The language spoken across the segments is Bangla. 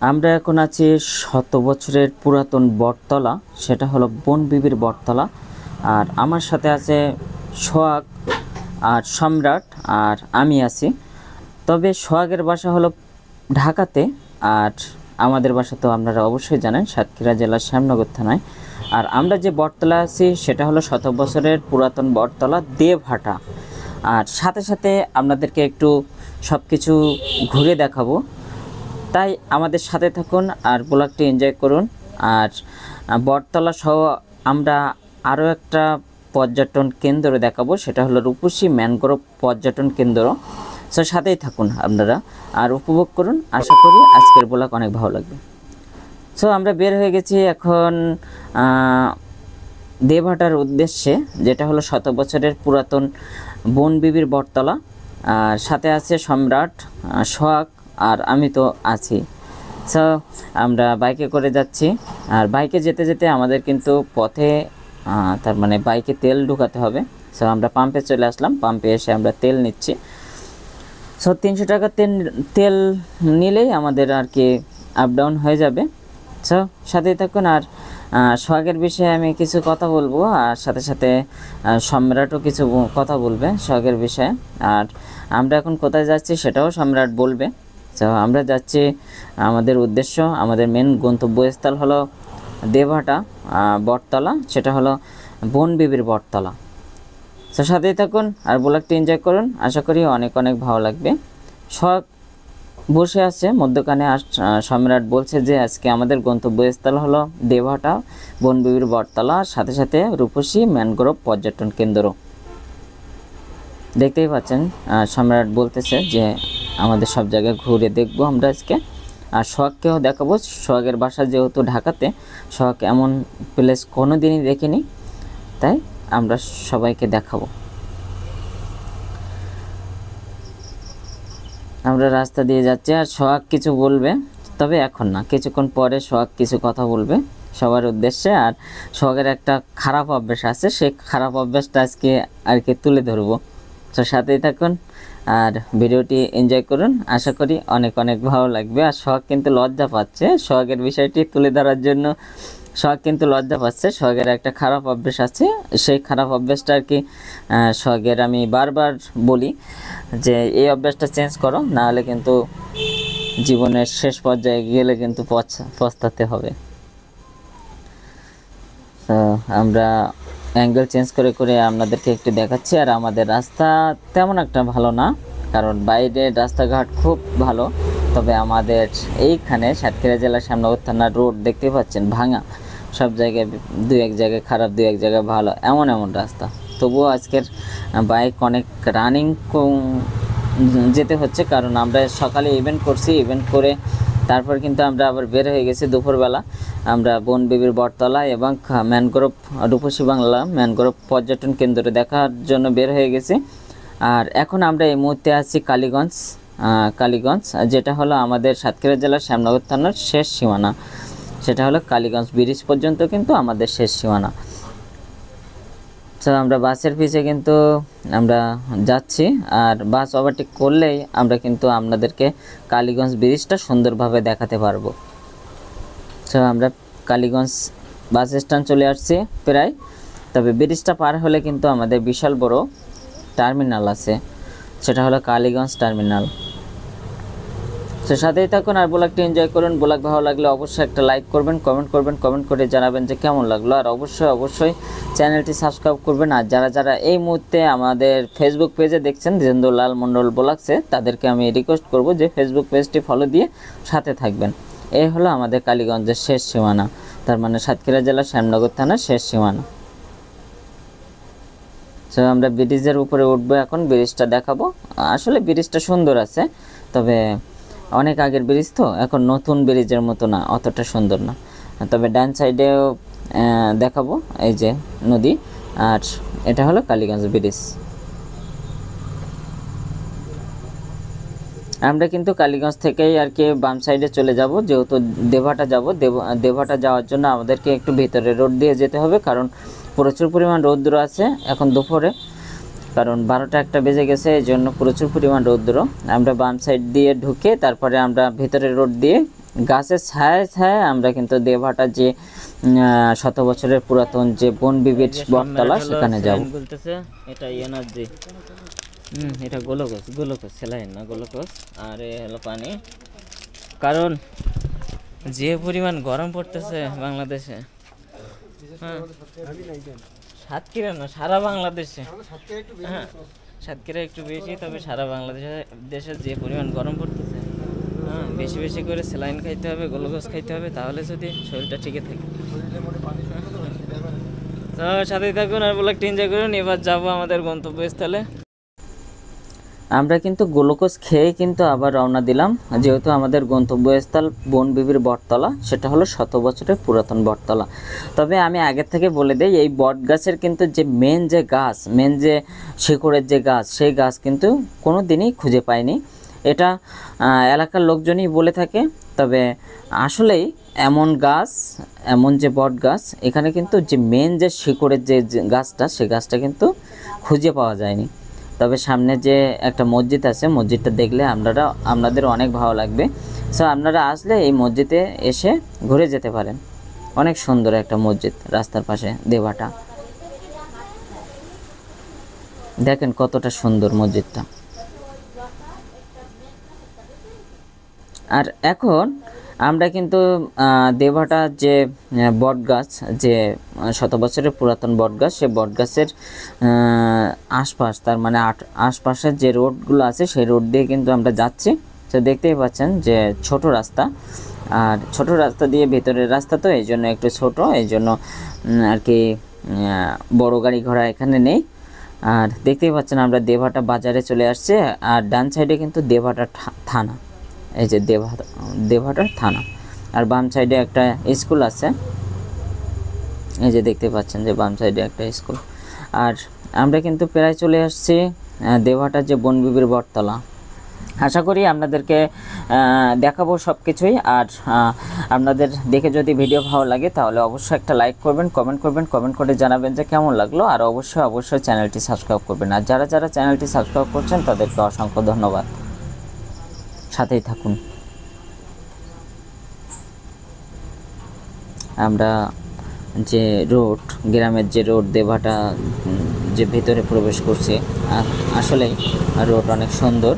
আমরা এখন আছি শত বছরের পুরাতন বটতলা, সেটা হলো বনবিবির বটতলা। আর আমার সাথে আছে সোহাগ আর সম্রাট, আর আমি আছি। তবে সোহাগের বাসা হলো ঢাকাতে, আর আমাদের বাসা তো আপনারা অবশ্যই জানেন সাতক্ষীরা জেলার শ্যামনগর থানায়। আর আমরা যে বটতলা আছি সেটা হলো শত বছরের পুরাতন বটতলা দেবহাটা। আর সাথে সাথে আপনাদেরকে একটু সব কিছু ঘুরে দেখাবো, তাই আমাদের সাথে থাকুন আর ব্লগটি এনজয় করুন। আর বটতলা সহ আমরা আরও একটা পর্যটন কেন্দ্র দেখাবো, সেটা হলো রূপসী ম্যানগ্রোভ পর্যটন কেন্দ্র। সো সাথেই থাকুন আপনারা আর উপভোগ করুন। আশা করি আজকের ব্লগ অনেক ভালো লাগবে। সো আমরা বের হয়ে গেছি এখন দেবহাটার উদ্দেশ্যে, যেটা হলো শত বছরের পুরাতন বনবিবির বটতলা। আর সাথে আছে সম্রাট, সোহাগ আর আমি তো আছি। সো আমরা বাইকে করে যাচ্ছি। আর বাইকে যেতে যেতে আমাদের কিন্তু পথে তার মানে বাইকে তেল ঢুকাতে হবে। সো আমরা পাম্পে চলে আসলাম, পাম্পে এসে আমরা তেল নিচ্ছি। সো 300 টাকা তেল নিলেই আমাদের আর কি আপ ডাউন হয়ে যাবে। সো সাথেই থাকুন। আর সোহাগের বিষয়ে আমি কিছু কথা বলবো, আর সাথে সাথে সম্রাটও কিছু কথা বলবে সোহাগের বিষয়ে। আর আমরা এখন কোথায় যাচ্ছি সেটাও সম্রাট বলবে। তো আমরা যাচ্ছি, আমাদের উদ্দেশ্য, আমাদের মেন গন্তব্যস্থল হলো দেবহাটা বটতলা, সেটা হলো বনবিবির বটতলা। তো সাথেই থাকুন আর ব্লগটি এনজয় করুন, আশা করি অনেক অনেক ভালো লাগবে। সোহাগ বসে আছে মধ্যখানে, আর সম্রাট বলছে যে আজকে আমাদের গন্তব্যস্থল হলো দেবহাটা বনবিবির বটতলা, সাথে সাথে রূপসী ম্যানগ্রোভ পর্যটন কেন্দ্র। দেখতেই পাচ্ছেন সম্রাট বলতেছে যে আমাদের সব জায়গায় ঘুরে দেখবো আমরা আজকে। আর সোহাগকেও দেখাবো, সোহাগের বাসা যেহেতু ঢাকাতে, সোহাগ এমন প্লেস কোনো দিনই দেখিনি, তাই আমরা সবাইকে দেখাবো। আমরা রাস্তা দিয়ে যাচ্ছি আর সোহাগ কিছু বলবে, তবে এখন না, কিছুক্ষণ পরে সোহাগ কিছু কথা বলবে সবার উদ্দেশ্যে। আর সোহাগের একটা খারাপ অভ্যাস আছে, সেই খারাপ অভ্যাসটা আজকে আর কি তুলে ধরবো। তো সাথেই থাকুন আর ভিডিওটি এনজয় করুন, আশা করি অনেক অনেক ভালো লাগবে। আর সোহাগ কিন্তু লজ্জা পাচ্ছে সোহাগের বিষয়টি তুলে ধরার জন্য, সোহাগ কিন্তু লজ্জা পাচ্ছে। সোহাগের একটা খারাপ অভ্যাস আছে, সেই খারাপ অভ্যাসটা আর কি সোহাগের আমি বারবার বলি যে এই অভ্যাসটা চেঞ্জ করো, না হলে কিন্তু জীবনের শেষ পর্যায়ে গেলে কিন্তু পস্তাতে হবে। তো আমরা অ্যাঙ্গেল চেঞ্জ করে করে আপনাদেরকে একটু দেখাচ্ছি। আর আমাদের রাস্তা তেমন একটা ভালো না, কারণ বাইরের রাস্তাঘাট খুব ভালো, তবে আমাদের এইখানে সাতক্ষীরা জেলার শ্যামনগর থানার রোড দেখতে পাচ্ছেন ভাঙা, সব জায়গায় দু এক জায়গায় খারাপ, দু এক জায়গায় ভালো, এমন এমন রাস্তা। তবুও আজকের বাইক অনেক রানিং যেতে হচ্ছে, কারণ আমরা সকালে ইভেন্ট করছি, ইভেন্ট করে তারপর কিন্তু আমরা আবার বের হয়ে গেছি দুপুরবেলা। আমরা বনবিবির বটতলা এবং ম্যানগ্রোভ রূপসী বাংলা ম্যানগ্রোভ পর্যটন কেন্দ্র দেখার জন্য বের হয়ে গেছি। আর এখন আমরা এই মুহূর্তে আছি কালীগঞ্জ, যেটা হলো আমাদের সাতক্ষীরা জেলার শ্যামনগর থানার শেষ সীমানা, সেটা হলো কালীগঞ্জ ব্রিজ পর্যন্ত কিন্তু আমাদের শেষ সীমানা। তো আমরা বাসের পিছে কিন্তু আমরা যাচ্ছি, আর বাস ওভারটেক করলেই আমরা কিন্তু আপনাদেরকে কালীগঞ্জ ব্রিজটা সুন্দরভাবে দেখাতে পারবো। তো আমরা কালীগঞ্জ বাস স্ট্যান্ড চলে আসছি প্রায়, তবে ব্রিজটা পার হলে কিন্তু আমাদের বিশাল বড় টার্মিনাল আছে, সেটা হলো কালীগঞ্জ টার্মিনাল। তো সাথেই থাকুন আর ব্লগটি এনজয় করুন। ব্লগ ভালো লাগলে অবশ্যই একটা লাইক করবেন, কমেন্ট করে জানাবেন যে কেমন লাগলো। আর অবশ্যই চ্যানেলটি সাবস্ক্রাইব করবেন। আর যারা এই মুহূর্তে আমাদের ফেসবুক পেজে দেখছেন জিন্দুলাল মণ্ডল ব্লগসে, তাদেরকে আমি রিকোয়েস্ট করব যে ফেসবুক পেজটি ফলো দিয়ে সাথে থাকবেন। এই হলো আমাদের কালীগঞ্জের শেষ সীমানা, তার মানে সাতক্ষীরা জেলার শ্যামনগর থানার শেষ সীমানা। তো আমরা ব্রিজের উপরে উঠবো, এখন ব্রিজটা দেখাবো। আসলে ব্রিজটা সুন্দর আছে, তবে অনেক আগের ব্রিজ তো, এখন নতুন ব্রিজের মতো না, অতটা সুন্দর না। তবে ডান সাইডেও দেখাবো, এই যে নদী, আর এটা হলো কালীগঞ্জ ব্রিজ। আমরা কিন্তু কালীগঞ্জ থেকেই আর কি বাম সাইডে চলে যাব, যেহেতু দেবহাটা যাব। দেবহাটা যাওয়ার জন্য আমাদেরকে একটু ভিতরে রোড দিয়ে যেতে হবে, কারণ প্রচুর পরিমাণ রৌদ্র আছে এখন দুপুরে, কারণ 12টা 1টা বেজে গেছে, এই জন্য প্রচুর পরিমাণ রৌদ্র। আমরা বাম সাইড দিয়ে ঢুকে তারপরে আমরা ভিতরে রোড দিয়ে গাছের ছায়ায় ছায়ায় আমরা কিন্তু দেবহাটার যে শত বছরের পুরাতন যে বনবিবির বটতলা সেখানে যাব। এটা এনার্জি, এটা গ্লুকোজ, গ্লুকোজ স্যালাইন না, গ্লুকোজ। আর এ হলো পানি। কারণ যে পরিমাণ গরম পড়তেছে বাংলাদেশে, হ্যাঁ সাতক্ষীরা না সারা বাংলাদেশে, হ্যাঁ সাতক্ষীরা একটু বেশি, তবে সারা বাংলাদেশে যে পরিমাণ গরম পড়তেছে, হ্যাঁ বেশি বেশি করে স্যালাইন খাইতে হবে, গ্লুকোজ খাইতে হবে, তাহলে যদি শরীরটা টিকে থাকে। তো সাথেই থাকুন আর ব্লগটি এনজয় করুন। এবার যাবো আমাদের গন্তব্যস্থলে। আমরা কিন্তু গ্লুকোজ খেয়ে কিন্তু আবার রওনা দিলাম, যেহেতু আমাদের গন্তব্যস্থল বনবিবির বটতলা, সেটা হলো শত বছরের পুরাতন বটতলা। তবে আমি আগের থেকে বলে দিই, এই বট গাছের কিন্তু যে মেন যে গাছ, মেন যে শিকড়ের যে গাছ, সেই গাছ কিন্তু কোনো দিনই খুঁজে পাইনি। এটা এলাকার লোকজনই বলে থাকে, তবে আসলেই এমন গাছ, এমন যে বট গাছ, এখানে কিন্তু যে মেন যে শিকড়ের যে গাছটা, সেই গাছটা কিন্তু খুঁজে পাওয়া যায়নি। তবে সামনে যে একটা মসজিদ আছে, মসজিদটা দেখলে আপনাদের অনেক ভালো লাগবে। সো আপনারা আসলে এই মসজিদে এসে ঘুরে যেতে পারেন। অনেক সুন্দর একটা মসজিদ, রাস্তার পাশে দেবহাটা। দেখেন কতটা সুন্দর মসজিদটা। আর এখন আমরা কিন্তু দেবহাটার যে বটগাছ, যে শত বছরের পুরাতন বটগাছ, সেই বটগাছের আশপাশ, তার মানে আশপাশের যে রোডগুলো আছে, সেই রোড দিয়ে কিন্তু আমরা যাচ্ছি। তো দেখতেই পাচ্ছেন যে ছোট রাস্তা, আর ছোট রাস্তা দিয়ে ভেতরের রাস্তা, তো এই জন্য একটু ছোট, এই জন্য আর কি বড় গাড়ি ঘোড়া এখানে নেই। আর দেখতেই পাচ্ছেন আমরা দেবহাটা বাজারে চলে আসছে। আর ডান সাইডে কিন্তু দেবহাটা থানা, এই যে দেবহাটার থানা। আর বাম সাইডে একটা স্কুল আছে, এই যে দেখতে পাচ্ছেন যে বাম সাইডে একটা স্কুল। আর আমরা কিন্তু প্রায় চলে আসছি দেবহাটার যে বনবিবির বটতলা। আশা করি আপনাদেরকে দেখাবো সব কিছুই। আর আপনাদের দেখে যদি ভিডিও ভালো লাগে তাহলে অবশ্যই একটা লাইক করবেন, কমেন্ট করবেন, কমেন্ট করে জানাবেন যে কেমন লাগলো। আর অবশ্যই চ্যানেলটি সাবস্ক্রাইব করবেন। আর যারা চ্যানেলটি সাবস্ক্রাইব করছেন তাদেরকে অসংখ্য ধন্যবাদ। সাথেই থাকুন। আমরা যে রোড, গ্রামের যে রোড, দেবহাটা যে ভিতরে প্রবেশ করছে, আসলেই রোড অনেক সুন্দর।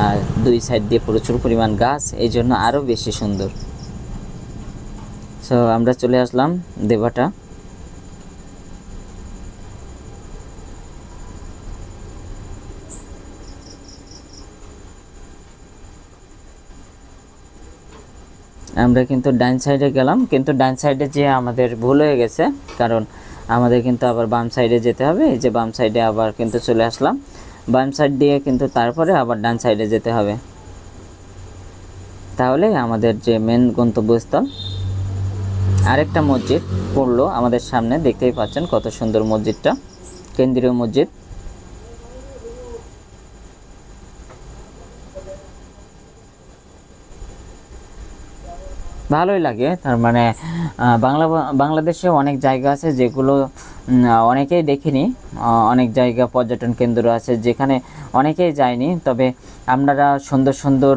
আর দুই সাইড দিয়ে প্রচুর পরিমাণ গাছ, এই জন্য আরও বেশি সুন্দর। সো আমরা চলে আসলাম দেবহাটা। আমরা কিন্তু ডান সাইডে গেলাম, কিন্তু ডান সাইডে যে আমাদের ভুল হয়ে গেছে, কারণ আমাদের কিন্তু আবার বাম সাইডে যেতে হবে। এই যে বাম সাইডে আবার কিন্তু চলে আসলাম, বাম সাইড দিয়ে কিন্তু তারপরে আবার ডান সাইডে যেতে হবে, তাহলে আমাদের যে মেন গন্তব্যস্থল। আরেকটা মসজিদ পড়লো আমাদের সামনে, দেখতেই পাচ্ছেন কত সুন্দর মসজিদটা, কেন্দ্রীয় মসজিদ। ভালোই লাগে। তার মানে বাংলাদেশে অনেক জায়গা আছে যেগুলো অনেকেই দেখিনি, অনেক জায়গা পর্যটন কেন্দ্র আছে যেখানে অনেকেই যায়নি। তবে আপনারা সুন্দর সুন্দর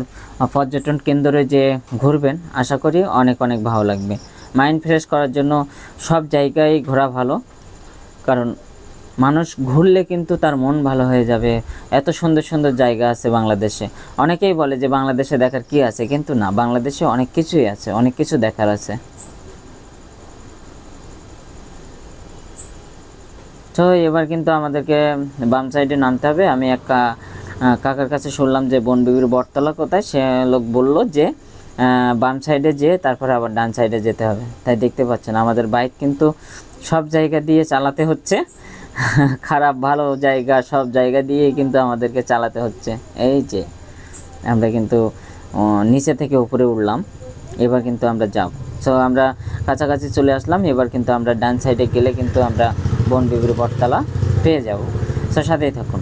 পর্যটন কেন্দ্রে যে ঘুরবেন, আশা করি অনেক ভালো লাগবে। মাইন্ড ফ্রেশ করার জন্য সব জায়গায় ঘোরা ভালো, কারণ মানুষ ঘুরলে কিন্তু তার মন ভালো হয়ে যাবে। এত সুন্দর সুন্দর জায়গা আছে বাংলাদেশে। অনেকেই বলে যে বাংলাদেশে দেখার কি আছে, কিন্তু না, বাংলাদেশে অনেক কিছুই আছে, অনেক কিছু দেখার আছে। তো এবার কিন্তু আমাদেরকে বাম সাইডে নামতে হবে। আমি এক কাকার কাছে শুনলাম যে বনবিবির বটতলা কোথায়, সে লোক বলল যে বাম সাইডে যেয়ে তারপরে আবার ডান সাইডে যেতে হবে। তাই দেখতে পাচ্ছেন আমাদের বাইক কিন্তু সব জায়গা দিয়ে চালাতে হচ্ছে, খারাপ ভালো জায়গা সব জায়গা দিয়ে কিন্তু আমাদেরকে চালাতে হচ্ছে। এই যে আমরা কিন্তু নিচে থেকে উপরে উঠলাম, এবার কিন্তু আমরা যাব। সো আমরা কাছাকাছি চলে আসলাম। এবার কিন্তু আমরা ডান সাইডে গেলে কিন্তু আমরা বনবিবির বটতলা পেয়ে যাব। সো সাথেই থাকুন।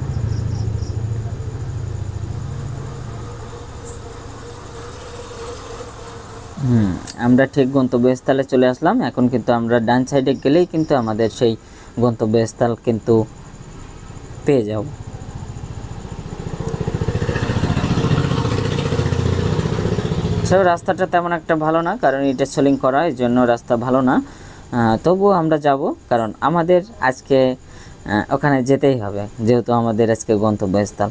আমরা ঠিক গন্তব্যস্থলে চলে আসলাম। এখন কিন্তু আমরা ডান সাইডে গেলেই কিন্তু আমাদের সেই গন্তব্যস্থল কিন্তু পেয়ে যাব। সব রাস্তাটা তেমন একটা ভালো না, কারণ এটা সোলিং করা, এই জন্য রাস্তা ভালো না। তবুও আমরা যাব, কারণ আমাদের আজকে ওখানে যেতেই হবে, যেহেতু আমাদের আজকে গন্তব্যস্থল।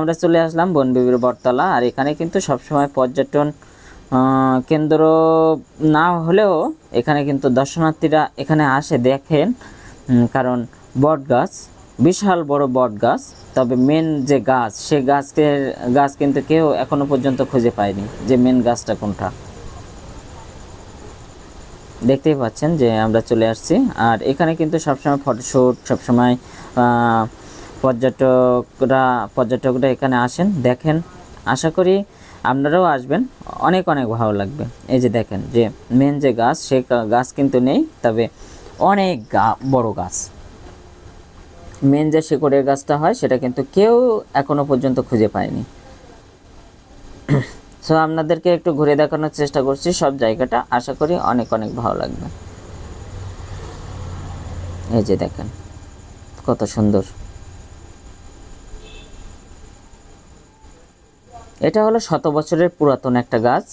আমরা চলে আসলাম বনবিবির বটতলা। আর এখানে কিন্তু সবসময় পর্যটন কেন্দ্র না হলেও এখানে কিন্তু দর্শনার্থীরা এখানে আসে দেখেন, কারণ বট গাছ, বিশাল বড় বট গাছ। তবে মেন যে গাছ, সে গাছ কিন্তু কেউ এখনো পর্যন্ত খুঁজে পায়নি যে মেন গাছটা কোনটা। দেখতেই পাচ্ছেন যে আমরা চলে আসছি। আর এখানে কিন্তু সবসময় ফটোশ্যুট, সবসময় পর্যটকরা এখানে আসেন, দেখেন। আশা করি আপনারাও আসবেন, অনেক অনেক ভালো লাগবে। এই যে দেখেন যে মেন যে গাছ, সে গাছ কিন্তু নেই, তবে অনেক বড় গাছ। মেন যে শিকড়ের গাছটা হয় সেটা কিন্তু কেউ এখনো পর্যন্ত খুঁজে পায়নি। সো আপনাদেরকে একটু ঘুরে দেখানোর চেষ্টা করছি সব জায়গাটা, আশা করি অনেক অনেক ভালো লাগবে। এই যে দেখেন কত সুন্দর। এটা হলো 100 বছরের পুরাতন একটা গাছ,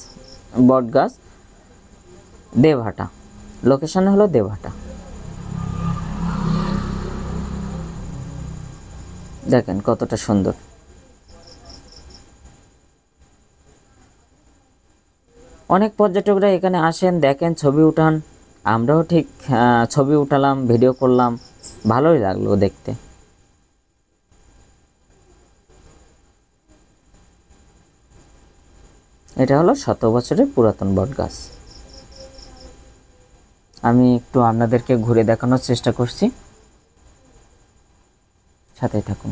বট গাছ, দেবহাটা। লোকেশন হলো দেবহাটা। দেখেন কতটা সুন্দর। অনেক পর্যটকরা এখানে আসেন, দেখেন, ছবি উঠান। আমরাও ঠিক ছবি উঠালাম, ভিডিও করলাম, ভালোই লাগলো দেখতে। এটা হলো 100 বছরের পুরাতন বট গাছ। আমি একটু আপনাদেরকে ঘুরে দেখানোর চেষ্টা করছি, সাথেই থাকুন।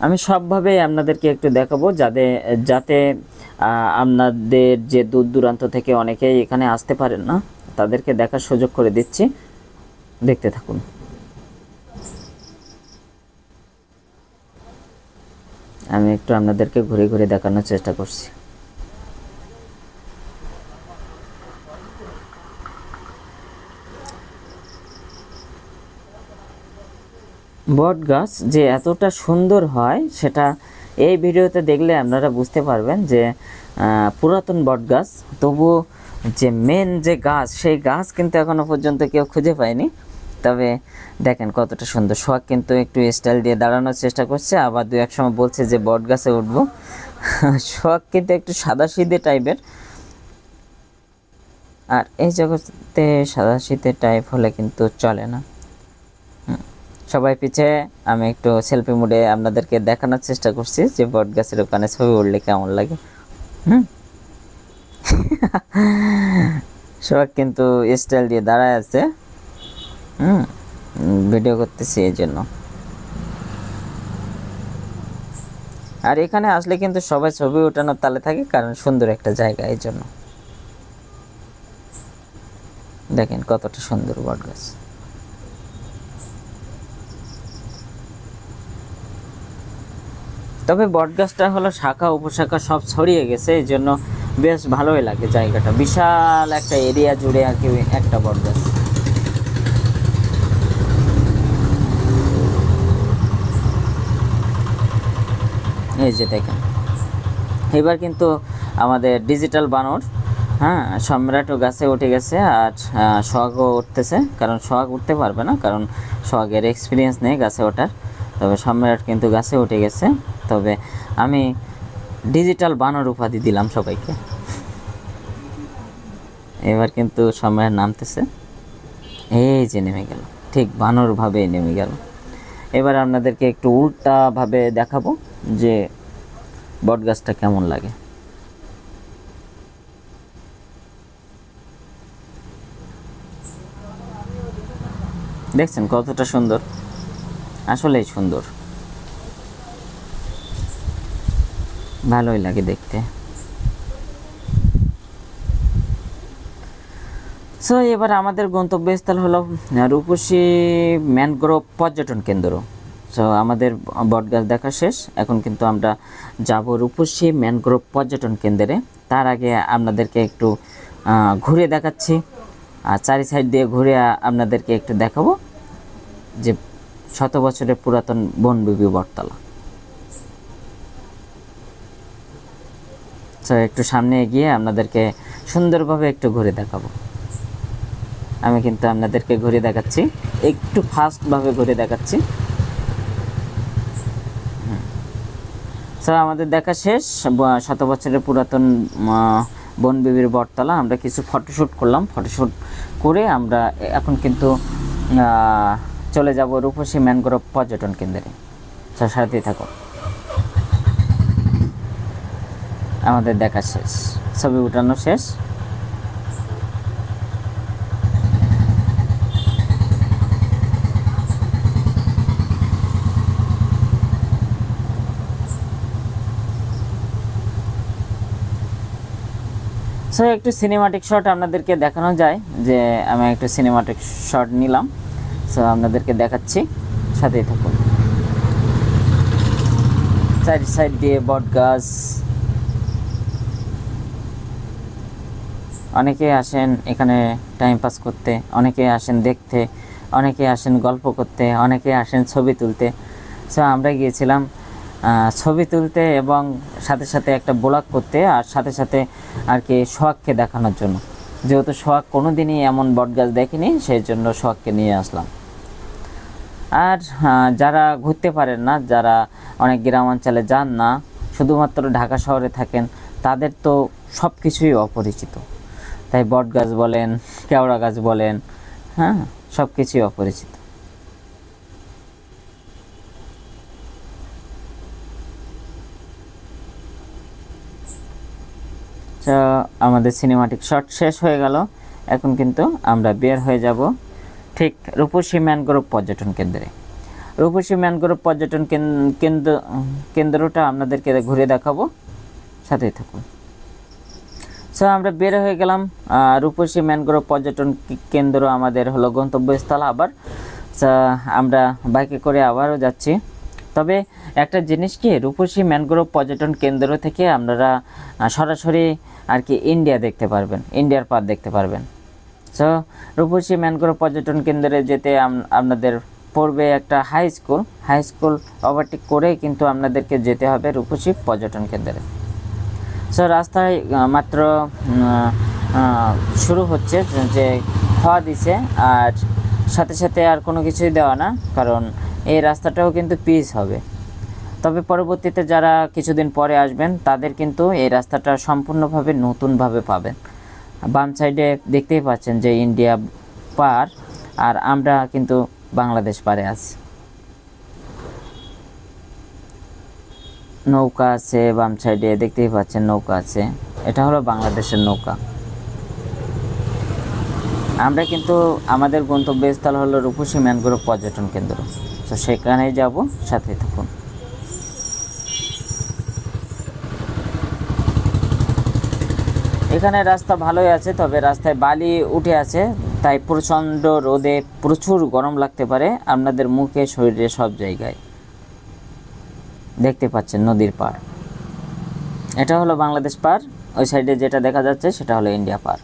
আমি সবভাবে আপনাদেরকে একটু দেখাবো, যাতে আপনাদের যে দূর দূরান্ত থেকে অনেকেই এখানে আসতে পারেন না, তাদেরকে দেখার সুযোগ করে দিচ্ছি। দেখতে থাকুন। আমি একটু আপনাদেরকে ঘুরে ঘুরে দেখানোর চেষ্টা করছি। বট গাছ যে এতটা সুন্দর হয় সেটা এই ভিডিওতে দেখলে আপনারা বুঝতে পারবেন যে পুরাতন বট গাছ, তবু যে মেন যে গাছ, সেই গাছ কিন্তু এখনো পর্যন্ত কেউ খুঁজে পায়নি। তবে দেখেন কতটা সুন্দর। সোহাগ কিন্তু একটু স্টাইল দিয়ে দাঁড়ানোর চেষ্টা করছে, আবার দু এক সময় বলছে যে বট গাছে উঠবো। সোহাগ কিন্তু একটু সাদাসিধে টাইপের, আর এই জগতে সাদাসিধে টাইপ হলে কিন্তু চলে না। সবাই পিছে, আমি একটু সেলফি মুডে আপনাদেরকে দেখানোর চেষ্টা করছি যে বট গাছের ওখানে ছবি উঠলে কেমন লাগে। সবাই কিন্তু স্টাইল দিয়ে দাঁড়ায় আছে, ভিডিও করতেছি এই জন্য। আর এখানে আসলে কিন্তু সবাই ছবি ওঠানোর তালে থাকে, কারণ সুন্দর একটা জায়গা, এই জন্য। দেখেন কতটা সুন্দর বট গাছ। তবে বটগাছটা হলো শাখা উপশাখা সব ছড়িয়ে গেছে, এই জন্য বেশ ভালোই লাগে জায়গাটা। বিশাল একটা এরিয়া জুড়ে আর কি একটা বটগাছ। এই যে দেখেন, এবার কিন্তু আমাদের ডিজিটাল বানর, সম্রাটও গাছে উঠে গেছে, আর সোহাগও উঠতেছে। কারণ সোহাগ উঠতে পারবে না, কারণ সোহাগের এক্সপিরিয়েন্স নেই গাছে ওঠার। তবে সম্রাট কিন্তু গাছে উঠে গেছে। তবে আমি ডিজিটাল বানর উপাধি দিলাম সবাইকে। এবার কিন্তু সম্রাট নামতেছে, এই যে নেমে গেল, ঠিক বানর ভাবেই নেমে গেল। এবার আপনাদেরকে একটু উল্টা ভাবে দেখাবো যে বটগাছটা কেমন লাগে। দেখছেন কতটা সুন্দর, আসলেই সুন্দর, ভালোই লাগে দেখতে। সো এবার আমাদের গন্তব্যস্থল হলো রূপসী ম্যানগ্রোভ পর্যটন কেন্দ্র। তো আমাদের বটগাছ দেখা শেষ। এখন কিন্তু আমরা যাব রূপসী ম্যানগ্রোভ পর্যটন কেন্দ্রে। তার আগে আপনাদেরকে একটু ঘুরে দেখাচ্ছি, আর চারি সাইড দিয়ে ঘুরে আপনাদেরকে একটু দেখাবো যে 100 বছরের পুরাতন বনবিবি বটতলা। তো একটু সামনে এগিয়ে আপনাদেরকে সুন্দরভাবে একটু ঘুরে দেখাবো। আমি কিন্তু আপনাদেরকে ঘুরে দেখাচ্ছি, একটু ফাস্টভাবে ঘুরে দেখাচ্ছি। তো আমাদের দেখা শেষ 100 বছরের পুরাতন বনবিবির বটতলা। আমরা কিছু ফটোশ্যুট করলাম, ফটোশ্যুট করে আমরা এখন কিন্তু চলে যাব রূপসী ম্যানগ্রোভ পর্যটন কেন্দ্রে। সাথেই থাকো, আমাদের দেখা শেষ, ছবি উঠানো শেষ। সো একটু সিনেমাটিক শট আপনাদেরকে দেখানো যায়, যে আমি একটু সিনেমাটিক শট নিলাম। সো আপনাদেরকে দেখাচ্ছি, সাথেই থাকুন। চারি সাইড দিয়ে বট গাছ, অনেকে আসেন এখানে টাইম পাস করতে, অনেকে আসেন দেখতে, অনেকে আসেন গল্প করতে, অনেকে আসেন ছবি তুলতে। সো আমরা গিয়েছিলাম ছবি তুলতে এবং সাথে সাথে একটা ব্লগ করতে, আর সাথে সাথে আর কি সোহাগকে দেখানোর জন্য, যেহেতু সোহাগ কোনো দিনই এমন বটগাছ দেখেনি, সেই জন্য সোহাগকে নিয়ে আসলাম। আর যারা ঘুরতে পারেন না, যারা অনেক গ্রামাঞ্চলে যান না, শুধুমাত্র ঢাকা শহরে থাকেন, তাদের তো সব কিছুই অপরিচিত। তাই বটগাছ বলেন, কেওড়া গাছ বলেন, হ্যাঁ, সব কিছুই অপরিচিত। আমাদের সিনেমাটিক শট শেষ হয়ে গেল। এখন কিন্তু আমরা বের হয়ে যাব ঠিক রূপসী ম্যানগ্রোভ পর্যটন কেন্দ্রে। রূপসী ম্যানগ্রোভ পর্যটন কেন্দ্রটা আপনাদেরকে ঘুরে দেখাবো, সাথেই থাকুন। সো আমরা বের হয়ে গেলাম। রূপসী ম্যানগ্রোভ পর্যটন কেন্দ্র আমাদের হলো গন্তব্যস্থল। আবার আমরা বাইকে করে আবারও যাচ্ছি। তবে একটা জিনিস কি, রূপসী ম্যানগ্রোভ পর্যটন কেন্দ্র থেকে আপনারা সরাসরি আর কি ইন্ডিয়া দেখতে পারবেন, ইন্ডিয়ার পার্ক দেখতে পারবেন। সো রূপসী ম্যানগ্রোভ পর্যটন কেন্দ্রে যেতে আপনাদের পড়বে একটা হাই স্কুল ওভারটেক করে কিন্তু আপনাদেরকে যেতে হবে রূপসী পর্যটন কেন্দ্রে। সো রাস্তায় মাত্র শুরু হচ্ছে, যে খাওয়া দিছে, আর সাথে সাথে আর কোনো কিছুই দেওয়া না, কারণ এই রাস্তাটাও কিন্তু পিচ হবে। তবে পরবর্তীতে যারা কিছুদিন পরে আসবেন, তাদের কিন্তু এই রাস্তাটা সম্পূর্ণভাবে নতুনভাবে পাবেন। বাম সাইডে দেখতেই পাচ্ছেন যে ইন্ডিয়া পার, আর আমরা কিন্তু বাংলাদেশ পারে আছি। নৌকা আছে বাম সাইডে, দেখতেই পাচ্ছেন নৌকা আছে, এটা হলো বাংলাদেশের নৌকা। আমরা কিন্তু আমাদের গন্তব্যস্থল হলো রূপসী ম্যানগ্রোভ পর্যটন কেন্দ্র। তো সেখানেই যাব, সাথে থাকুন। এখানে রাস্তা ভালোই আছে, তবে রাস্তায় বালি উঠে আছে, তাই প্রচণ্ড রোদে প্রচুর গরম লাগতে পারে আপনাদের মুখে, শরীরে, সব জায়গায়। দেখতে পাচ্ছেন নদীর পাড়, এটা হলো বাংলাদেশ পার। ওই সাইডে যেটা দেখা যাচ্ছে সেটা হলো ইন্ডিয়া পার।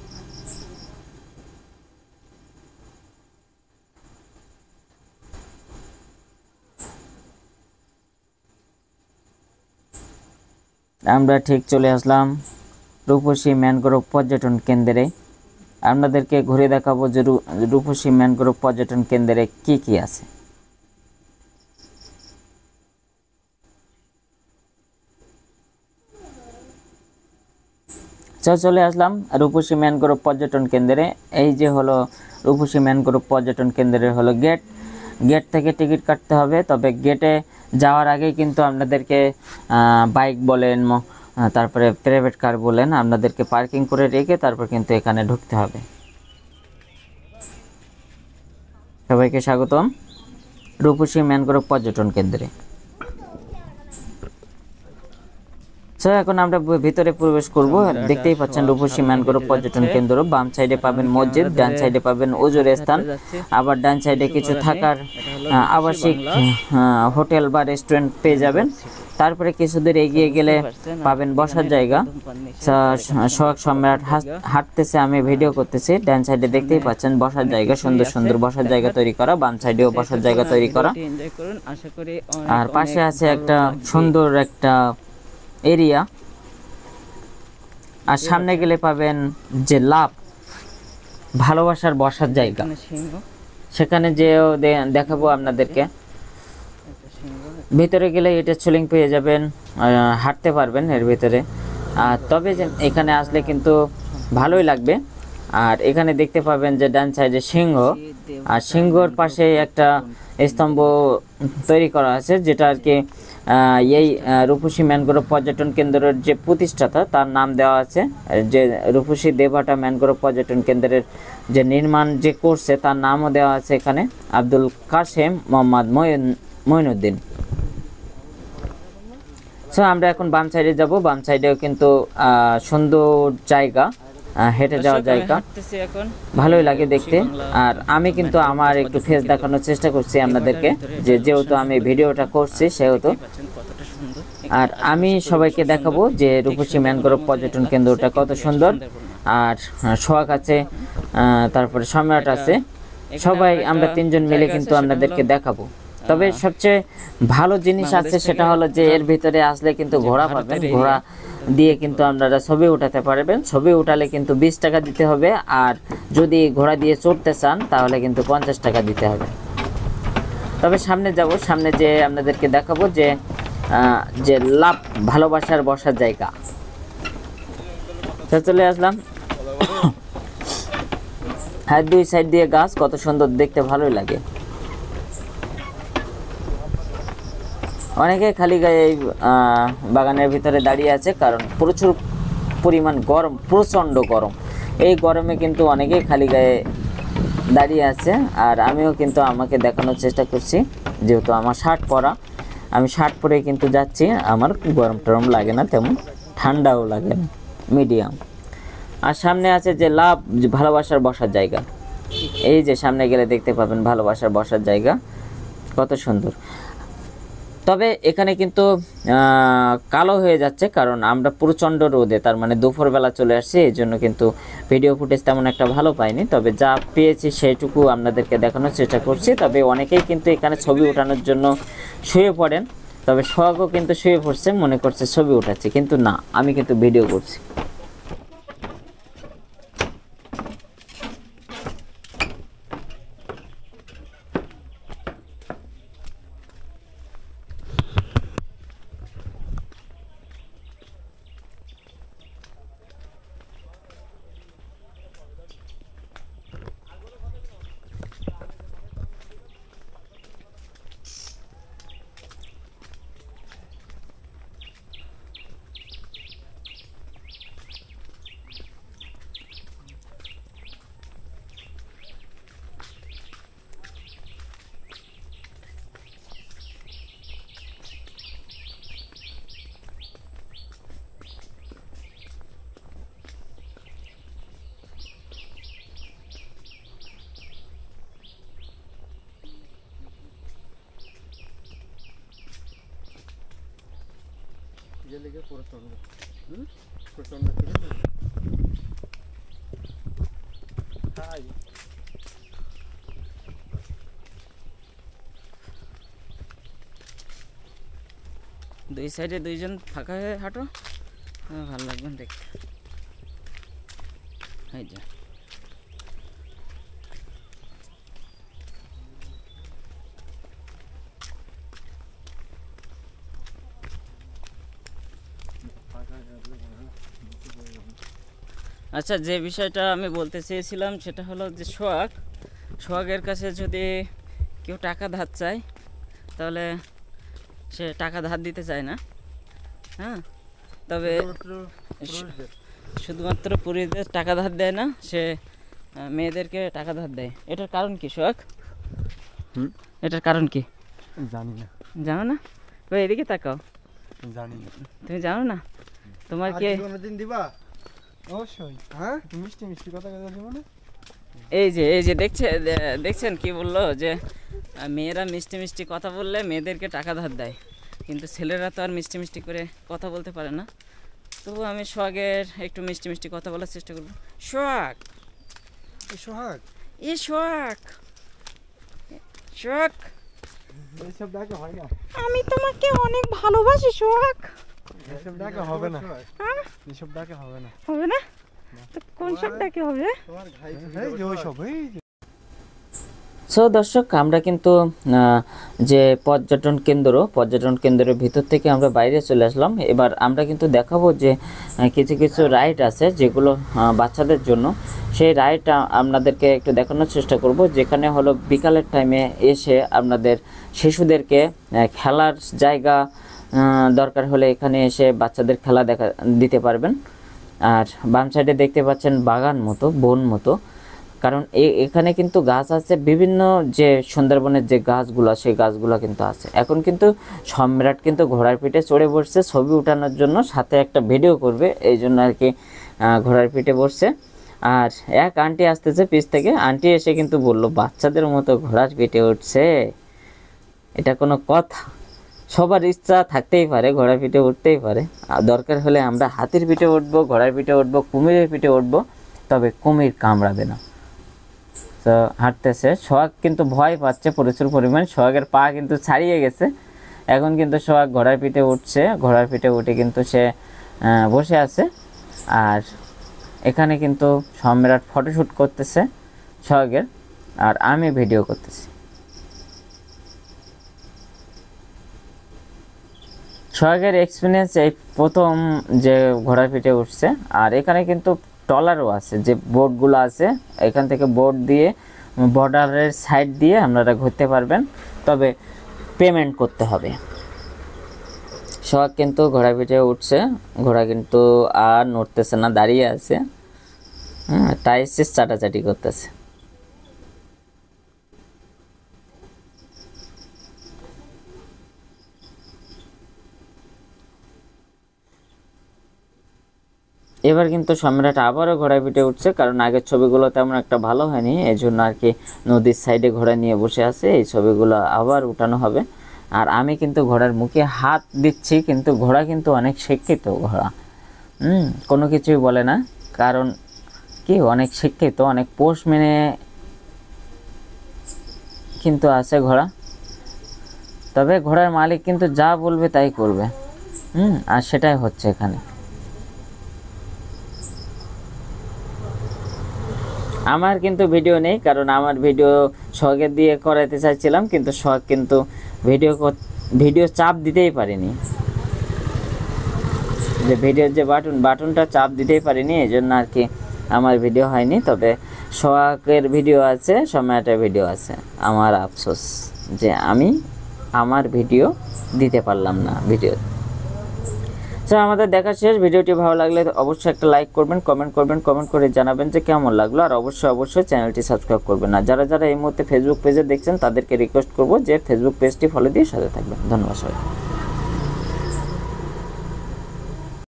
আমরা ঠিক চলে আসলাম রূপসী ম্যানগ্রোভ পর্যটন কেন্দ্রে। আপনাদেরকে ঘুরে দেখাবো যে রূপসী ম্যানগ্রোভ পর্যটন কেন্দ্রে কি কি আছে। চলে আসলাম রূপসী ম্যানগ্রোভ পর্যটন কেন্দ্রে। এই যে হলো রূপসী ম্যানগ্রোভ পর্যটন কেন্দ্রের হলো গেট থেকে টিকিট কাটতে হবে। তবে গেটে যাওয়ার আগে কিন্তু আপনাদেরকে বাইক বলেন, তারপরে প্রাইভেট কার বলেন, আপনাদেরকে পার্কিং করে রেখে তারপর কিন্তু এখানে ঢুকতে হবে। সবাইকে স্বাগতম রূপসী ম্যানগ্রোভ পর্যটন কেন্দ্রে। সো এখন আমরা ভিতরে প্রবেশ করব। দেখতেই পাচ্ছেন রূপসী ম্যানগ্রোভ পর্যটন কেন্দ্র। বাম সাইডে পাবেন মসজিদ, ডান সাইডে পাবেন ওজোর স্থান, আবার ডান সাইডে কিছু থাকার আবাসিক হোটেল বা রেস্টুরেন্ট পেয়ে যাবেন। তারপরে কিছু দূর এগিয়ে গেলে পাবেন বসার জায়গা। সোহাগ সম্রাট হাঁটতেছে, আমি ভিডিও করতেছি। ডান সাইডে দেখতেই পাচ্ছেন বসার জায়গা, সুন্দর সুন্দর বসার জায়গা তৈরি করা, বাম সাইডেও বসার জায়গা তৈরি করা। আর পাশে আছে একটা সুন্দর একটা এরিয়া। আর সামনে গেলে পাবেন যে লাভ ভালোবাসার বসার জায়গা, সেখানে যেও দেখাবো আপনাদেরকে। ভিতরে গেলে এটা চুলিং পেয়ে যাবেন, হাঁটতে পারবেন এর ভিতরে। তবে এখানে আসলে কিন্তু ভালোই লাগবে। আর এখানে দেখতে পাবেন যে ডান সাইডে সিংহ, আর সিংহর পাশে একটা স্তম্ভ তৈরি করা আছে, যেটা আর কি এই রূপসী ম্যানগ্রোভ পর্যটন কেন্দ্রের যে প্রতিষ্ঠাতা তার নাম দেওয়া আছে। যে রূপসী দেবহাটা ম্যানগ্রোভ পর্যটন কেন্দ্রের যে নির্মাণ যে করছে তার নামও দেওয়া আছে এখানে, আব্দুল কাসেম মোহাম্মদ মঈনুদ্দিন। সো আমরা এখন বাম সাইডে যাব। বাম সাইডেও কিন্তু সুন্দর জায়গা, হেঁটে যাওয়ার জায়গা, ভালোই লাগে দেখতে। আর আমি কিন্তু আমার একটু ফেস দেখানোর চেষ্টা করছি আপনাদেরকে, যেহেতু আমি ভিডিওটা করছি সেহেতু। আর আমি সবাইকে দেখাবো যে রূপসী ম্যানগ্রোভ পর্যটন কেন্দ্রটা কত সুন্দর। আর সোহাগ আছে, তারপরে সম্রাট আছে, সবাই আমরা তিনজন মিলে কিন্তু আপনাদেরকে দেখাবো। তবে সবচেয়ে ভালো জিনিস আছে সেটা হলো যে এর ভিতরে আসলে কিন্তু ঘোড়া পাবেন, ঘোড়া দিয়ে কিন্তু আপনারা ছবি উঠাতে পারবেন। ছবি উঠালে কিন্তু 20 টাকা দিতে হবে, আর যদি ঘোড়া দিয়ে চড়তে চান তাহলে কিন্তু 50 টাকা দিতে হবে। তবে সামনে যাব, সামনে যে আপনাদেরকে দেখাবো যে লাভ ভালোবাসার বসার জায়গা। চলে আসলাম। হ্যাঁ, দুই সাইড দিয়ে গাছ, কত সুন্দর দেখতে, ভালোই লাগে। অনেকে খালি গায়ে এই বাগানের ভিতরে দাঁড়িয়ে আছে, কারণ প্রচুর পরিমাণ গরম, প্রচণ্ড গরম। এই গরমে কিন্তু অনেকেই খালি গায়ে দাঁড়িয়ে আছে। আর আমিও কিন্তু আমাকে দেখানোর চেষ্টা করছি, যেহেতু আমার শার্ট পরা, আমি শার্ট পরে কিন্তু যাচ্ছি। আমার গরম টরম লাগে না, তেমন ঠান্ডাও লাগে না, মিডিয়াম। আর সামনে আছে যে লাভ ভালোবাসার বসার জায়গা। এই যে সামনে গেলে দেখতে পাবেন ভালোবাসার বসার জায়গা, কত সুন্দর। তবে এখানে কিন্তু কালো হয়ে যাচ্ছে, কারণ আমরা প্রচণ্ড রোদে, তার মানে দুপুরবেলা চলে আসছি, এই জন্য কিন্তু ভিডিও ফুটেজ তেমন একটা ভালো পাইনি। তবে যা পেয়েছি সেইটুকু আপনাদেরকে দেখানোর চেষ্টা করছি। তবে অনেকেই কিন্তু এখানে ছবি ওঠানোর জন্য শুয়ে পড়েন। তবে সোহাগও কিন্তু শুয়ে পড়ছে, মনে করছে ছবি উঠাচ্ছে, কিন্তু না, আমি কিন্তু ভিডিও করছি। দুই সাইডে দুইজন ফাঁকা হয়ে হাঁটো, ভালো লাগবে দেখতে। এই যে আচ্ছা, যে বিষয়টা আমি বলতে চেয়েছিলাম সেটা হলো যে সোহাগের কাছে যদি কেউ টাকা ধার চায়, তাহলে সে টাকা ধার দিতে চায় না। হ্যাঁ, তবে শুধুমাত্র পুরুষদের টাকা ধার দেয় না, সে মেয়েদেরকে টাকা ধার দেয়। এটার কারণ কি সোহাগ? এটার কারণ কি জানি না। জানো না? ওই এদিকে তাকাও, জানি না। তুমি জানো না? তোমার কি কোনোদিন দিবা? অবশ্যই। হ্যাঁ, মিষ্টি মিষ্টি কথা বলছি মানে। এই যে দেখছেন কি বললো যে মেয়েরা মিষ্টি মিষ্টি কথা বললে মেয়েদেরকে টাকা ধার দেয়, কিন্তু ছেলেরা তো আর মিষ্টি মিষ্টি করে কথা বলতে পারে না। তবু আমি সোহাগের একটু মিষ্টি মিষ্টি কথা বলার চেষ্টা করবো। সোহাগ, সোহাগ, সোহাগ, সোহাগ, এইসব ডাকে হয় না। আমি তোমাকে অনেক ভালোবাসি সোহাগ। এইসব ডাকে হবে না। এইসব ডাকে হবে না। হবে না? তো কোন সব ডাকে হবে? তোমার ভাই এই যে ওইসব সো দর্শক, আমরা কিন্তু যে পর্যটন কেন্দ্রের ভিতর থেকে আমরা বাইরে চলে আসলাম। এবার আমরা কিন্তু দেখাবো যে কিছু কিছু রাইড আছে যেগুলো বাচ্চাদের জন্য। সেই রাইড আপনাদেরকে একটু দেখানোর চেষ্টা করব, যেখানে হলো বিকালের টাইমে এসে আপনাদের শিশুদেরকে খেলার জায়গা দরকার হলে এখানে এসে বাচ্চাদের খেলা দিতে পারবেন। আর বাম সাইডে দেখতে পাচ্ছেন বাগান মতো, বন মতো, কারণ এখানে কিন্তু গাছ আছে বিভিন্ন, যে সুন্দরবনের যে গাছগুলো সেই গাছগুলো কিন্তু আছে। এখন কিন্তু সম্রাট কিন্তু ঘোড়ার পিঠে চড়ে বসছে ছবি উঠানোর জন্য, সাথে একটা ভিডিও করবে, এই জন্য আর কি ঘোড়ার পিঠে বসছে। আর এক আন্টি আসতেছে পিছ থেকে, আন্টি এসে কিন্তু বলল বাচ্চাদের মতো ঘোড়ার পিঠে উঠছে, এটা কোনো কথা? সবার ইচ্ছা থাকতেই পারে, ঘোড়ার পিঠে উঠতেই পারে। দরকার হলে আমরা হাতির পিঠে উঠবো, ঘোড়ার পিঠে উঠবো, কুমিরের পিঠে উঠবো, তবে কুমির কামড়াবে না। তো হাঁটতেছে, সোহাগ কিন্তু ভয় পাচ্ছে প্রচুর পরিমাণ, সোহাগের পা কিন্তু ছাড়িয়ে গেছে। এখন কিন্তু সোহাগ ঘোড়ার পিঠে উঠছে, ঘোড়ার পিঠে উঠে কিন্তু সে বসে আছে। আর এখানে কিন্তু সম্রাট ফটোশ্যুট করতেছে সোহাগের, আর আমি ভিডিও করতেছি। সোহাগের এক্সপিরিয়েন্স এই প্রথম যে ঘোড়ার পিঠে উঠছে। আর এখানে কিন্তু ট্রলারও আছে, যে বোটগুলো আছে এখান থেকে বোট দিয়ে বর্ডারের সাইড দিয়ে আপনারা ঘুরতে পারবেন, তবে পেমেন্ট করতে হবে। সোহাগ কিন্তু ঘোড়া পিঠে উঠছে, ঘোড়া কিন্তু আর নড়তেছে না, দাঁড়িয়ে আছে, টাইসিস চাটাচাটি করতেছে। এবার কিন্তু সম্রাট আবারও ঘোড়ায় পিঠে উঠছে, কারণ আগের ছবিগুলো তেমন একটা ভালো হয়নি, এই জন্য আর কি নদীর সাইডে ঘোড়া নিয়ে বসে আছে। এই ছবিগুলো আবার উঠানো হবে। আর আমি কিন্তু ঘোড়ার মুখে হাত দিচ্ছি, কিন্তু ঘোড়া কিন্তু অনেক শিক্ষিত ঘোড়া, কোনো কিছুই বলে না, কারণ কি অনেক শিক্ষিত, অনেক পোষ মেনে কিন্তু আছে ঘোড়া। তবে ঘোড়ার মালিক কিন্তু যা বলবে তাই করবে, আর সেটাই হচ্ছে এখানে। আমার কিন্তু ভিডিও নেই, কারণ আমার ভিডিও সোহাগের দিয়ে করাতে চাইছিলাম, কিন্তু সোহাগ কিন্তু ভিডিও চাপ দিতেই পারিনি, যে ভিডিওর যে বাটনটা চাপ দিতেই পারিনি, এই জন্য আর কি আমার ভিডিও হয়নি। তবে সোহাগের ভিডিও আছে, সম্রাটের ভিডিও আছে। আমার আফসোস যে আমি আমার ভিডিও দিতে পারলাম না ভিডিও। তো আমাদের দেখা শেষ। ভিডিওটি ভালো লাগলে অবশ্যই একটা লাইক করবেন, কমেন্ট করে জানাবেন যে কেমন লাগলো, আর অবশ্যই চ্যানেলটি সাবস্ক্রাইব করবেন। আর যারা এই মুহূর্তে ফেসবুক পেজে দেখছেন তাদেরকে রিকোয়েস্ট করব যে ফেসবুক পেজটি ফলো দিয়ে সাথে থাকবেন। ধন্যবাদ সবাই।